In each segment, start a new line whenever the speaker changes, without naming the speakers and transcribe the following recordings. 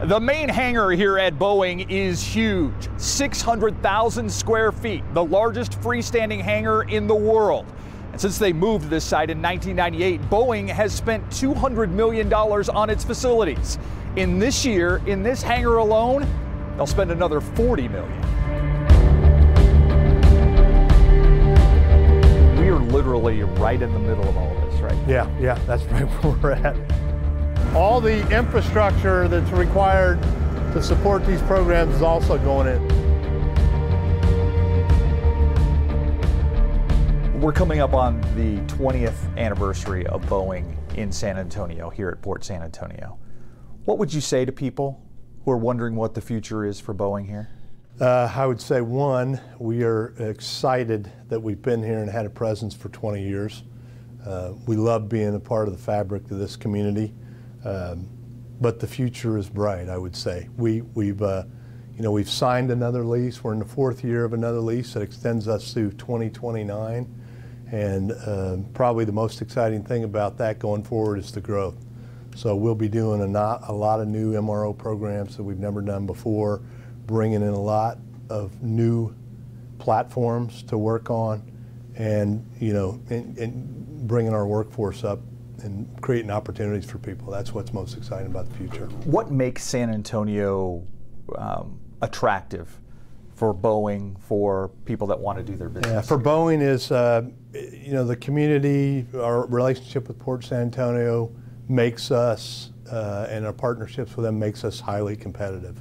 The main hangar here at Boeing is huge, 600,000 square feet, the largest freestanding hangar in the world. And since they moved this site in 1998, Boeing has spent $200 million on its facilities. In this year, in this hangar alone, they'll spend another $40 million. We are literally right in the middle of all this, right?
Yeah, that's right where we're at. All the infrastructure that's required to support these programs is also going in.
We're coming up on the 20th anniversary of Boeing in San Antonio, here at Port San Antonio. What would you say to people who are wondering what the future is for Boeing here?
I would say, one, we are excited that we've been here and had a presence for 20 years. We love being a part of the fabric of this community. But the future is bright, I would say. We've signed another lease. We're in the 4th year of another lease that extends us through 2029. And probably the most exciting thing about that going forward is the growth. So we'll be doing a lot of new MRO programs that we've never done before, bringing in a lot of new platforms to work on, and and bringing our workforce up and creating opportunities for people. That's what's most exciting about the future. What
makes San Antonio attractive for Boeing, for people that want to do their business?
Yeah, for Boeing is, the community, our relationship with Port San Antonio makes us, and our partnerships with them makes us highly competitive.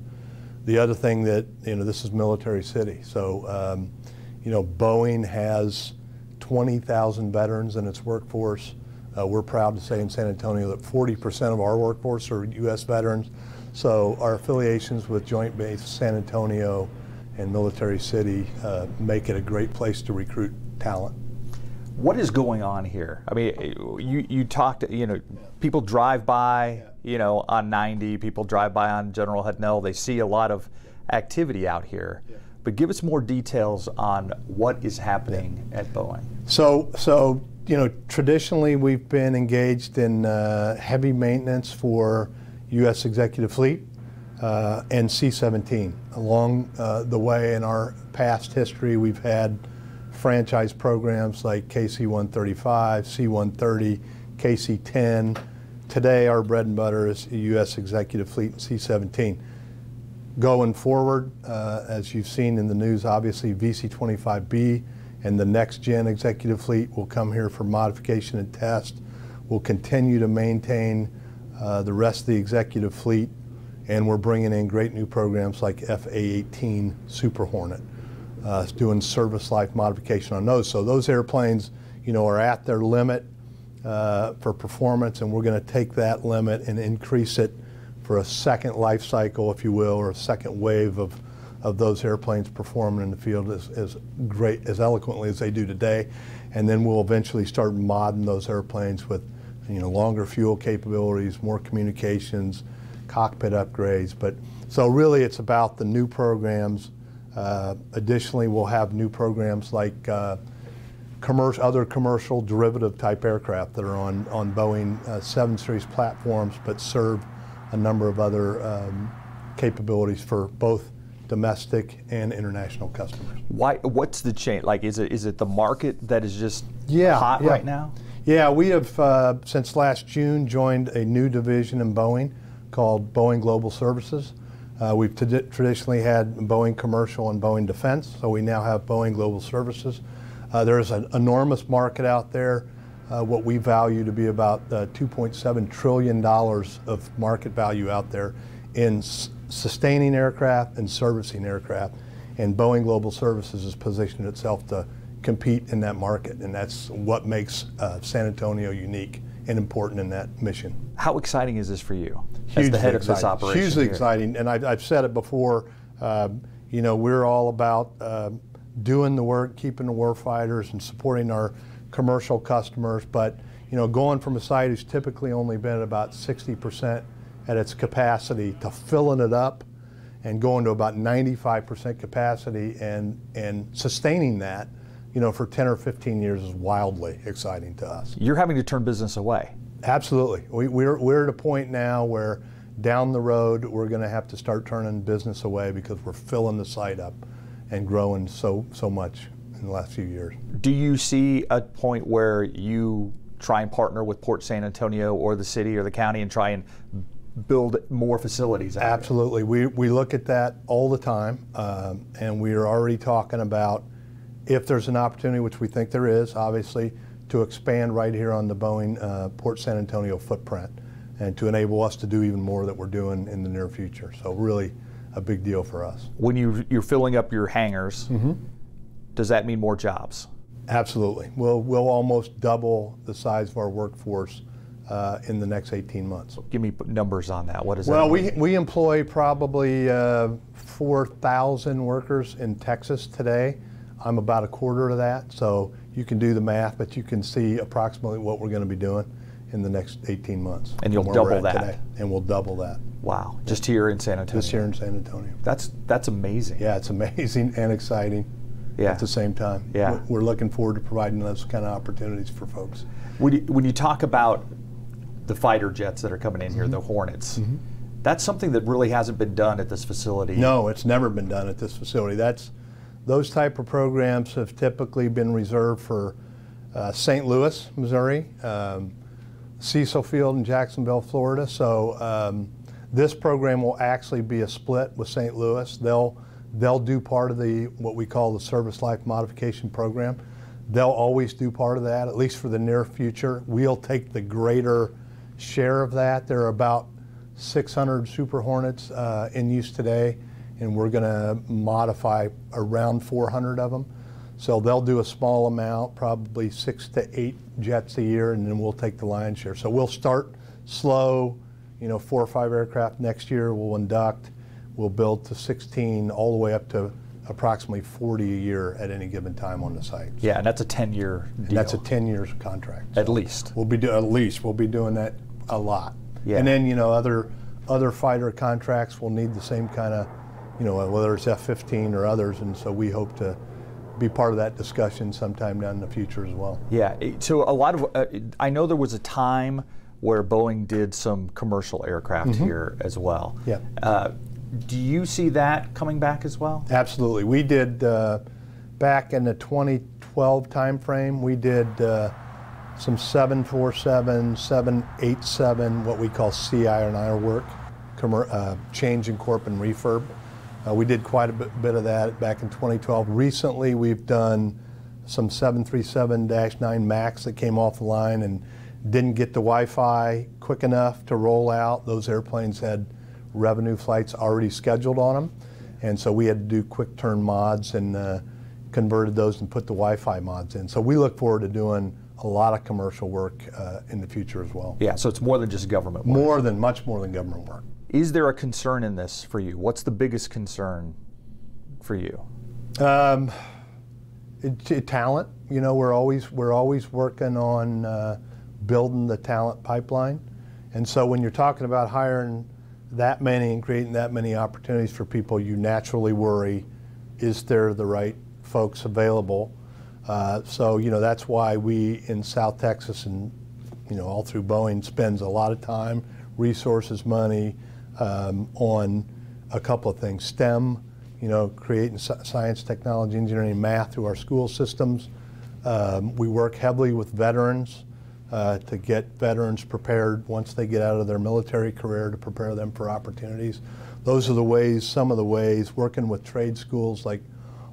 The other thing that, this is Military City. So, Boeing has 20,000 veterans in its workforce. We're proud to say in San Antonio that 40% of our workforce are U.S. veterans. So our affiliations with Joint Base San Antonio and Military City make it a great place to recruit talent.
What is going on here? I mean, you talked, people drive by, on 90, people drive by on General Hutnell. They see a lot of activity out here. Yeah. But give us more details on what is happening at Boeing.
So traditionally we've been engaged in heavy maintenance for U.S. Executive Fleet and C-17. Along the way in our past history, we've had franchise programs like KC-135, C-130, KC-10. Today our bread and butter is U.S. Executive Fleet and C-17. Going forward, as you've seen in the news, obviously VC-25B and the next gen executive fleet will come here for modification and test. We'll continue to maintain the rest of the executive fleet, and we're bringing in great new programs like FA-18 Super Hornet, doing service life modification on those. So those airplanes, are at their limit for performance, and we're going to take that limit and increase it for a second life cycle, if you will, or a second wave of those airplanes performing in the field as great, as eloquently as they do today. And then we'll eventually start modding those airplanes with longer fuel capabilities, more communications, cockpit upgrades. But so really it's about the new programs. Additionally, we'll have new programs like other commercial derivative type aircraft that are on Boeing 7 Series platforms, but serve a number of other capabilities for both domestic and international customers.
What's the change? Like, is it the market that is just hot right now?
Yeah, we have since last June joined a new division in Boeing called Boeing Global Services. We've traditionally had Boeing Commercial and Boeing Defense, so we now have Boeing Global Services. There's an enormous market out there. What we value to be about $2.7 trillion of market value out there in sustaining aircraft and servicing aircraft. And Boeing Global Services has positioned itself to compete in that market, and that's what makes San Antonio unique and important in that mission.
How exciting is this for you as the head of this operation?
Hugely exciting, and I've said it before, we're all about doing the work, keeping the warfighters and supporting our commercial customers, but going from a site who's typically only been at about 60% at its capacity to filling it up and going to about 95% capacity and sustaining that, for 10 or 15 years is wildly exciting to us.
You're having to turn business away.
Absolutely. We're at a point now where, down the road, we're going to have to start turning business away because we're filling the site up and growing so much in the last few years.
Do you see a point where you try and partner with Port San Antonio or the city or the county and try and build more facilities out here?
Absolutely. We look at that all the time, and we are already talking about if there's an opportunity, which we think there is, obviously, to expand right here on the Boeing Port San Antonio footprint and to enable us to do even more that we're doing in the near future. So really a big deal for us.
When you're filling up your hangars, does that mean more jobs?
Absolutely. We'll almost double the size of our workforce in the next 18 months.
Give me numbers on that. What is that?
Well, we employ probably 4,000 workers in Texas today. I'm about a quarter of that, so you can do the math, but you can see approximately what we're going to be doing in the next 18 months.
And you'll double that.
Today. And we'll double that.
Wow, just here in San Antonio.
Just here in San Antonio.
That's amazing.
Yeah, it's amazing and exciting at the same time.
Yeah.
We're looking forward to providing those kind of opportunities for folks.
When you talk about the fighter jets that are coming in here, the Hornets, that's something that really hasn't been done at this facility.
No, it's never been done at this facility. Those type of programs have typically been reserved for St. Louis, Missouri, Cecil Field in Jacksonville, Florida. So this program will actually be a split with St. Louis. They'll do part of what we call the Service Life Modification Program. They'll always do part of that, at least for the near future. We'll take the greater share of that. There are about 600 Super Hornets in use today, and we're going to modify around 400 of them. So they'll do a small amount, probably 6 to 8 jets a year, and then we'll take the lion's share. So we'll start slow, 4 or 5 aircraft next year. We'll induct, we'll build to 16, all the way up to approximately 40 a year at any given time on the site. So,
yeah, and that's a 10-year deal.
And that's a 10 years contract.
So at least.
We'll be doing that a lot.
Yeah.
And then other fighter contracts will need the same kind of, whether it's F-15 or others, and so we hope to be part of that discussion sometime down in the future as well.
Yeah, so a lot of, I know there was a time where Boeing did some commercial aircraft here as well.
Yeah.
Do you see that coming back as well?
Absolutely. We did, back in the 2012 timeframe, we did some 747, 787, what we call CI&I work, change in corp and refurb. We did quite a bit of that back in 2012. Recently, we've done some 737-9 MAX that came off the line and didn't get the Wi-Fi quick enough to roll out. Those airplanes had revenue flights already scheduled on them, and so we had to do quick turn mods and converted those and put the Wi-Fi mods in. So we look forward to doing a lot of commercial work in the future as well.
Yeah, so it's more than just government work.
Much more than government work.
Is there a concern in this for you? What's the biggest concern for you?
Talent. We're always working on building the talent pipeline, and so when you're talking about hiring that many and creating that many opportunities for people, you naturally worry, is there the right folks available? So that's why we in South Texas and all through Boeing spends a lot of time, resources, money on a couple of things. STEM, creating science, technology, engineering, math through our school systems. We work heavily with veterans to get veterans prepared once they get out of their military career, to prepare them for opportunities. Those are some of the ways, working with trade schools like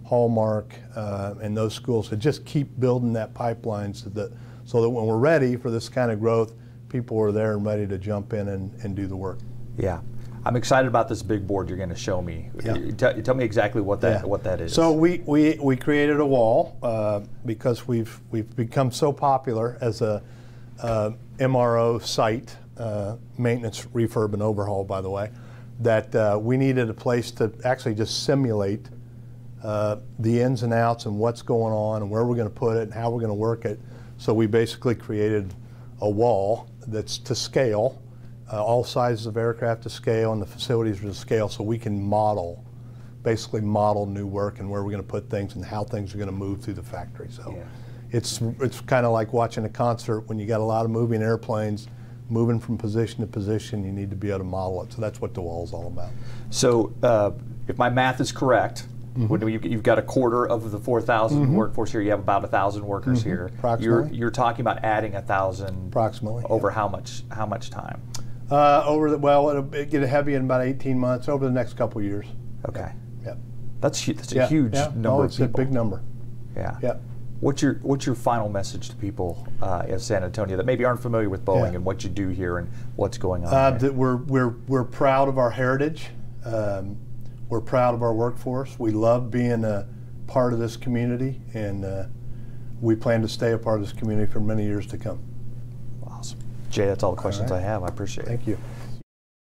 Hallmark and those schools, to just keep building that pipeline so that when we're ready for this kind of growth, people are there and ready to jump in and do the work.
Yeah. I'm excited about this big board you're going to show me. Yeah. Tell me exactly what that is.
So we created a wall because we've become so popular as a MRO site, maintenance, refurb, and overhaul, by the way, that we needed a place to actually just simulate the ins and outs and what's going on and where we're going to put it and how we're going to work it. So we basically created a wall that's to scale, all sizes of aircraft to scale, and the facilities are to scale, so we can basically model new work and where we're going to put things and how things are going to move through the factory. So it's kind of like watching a concert when you got a lot of moving airplanes moving from position to position, you need to be able to model it. So that's what DeWall is all about.
So if my math is correct, when you've got a quarter of the 4,000 workforce here, you have about 1,000 workers here.
Approximately.
You're talking about adding 1,000
approximately
over how much time?
It'll get heavy in about 18 months, over the next couple of years.
Okay.
Yep.
That's a huge number of
it's
people.
a big number.
Yeah.
Yep.
What's your final message to people in San Antonio that maybe aren't familiar with Boeing and what you do here and what's going on?
That we're proud of our heritage. We're proud of our workforce. We love being a part of this community, and we plan to stay a part of this community for many years to come.
Awesome. Jay, that's all the questions I have. I appreciate it.
Thank you.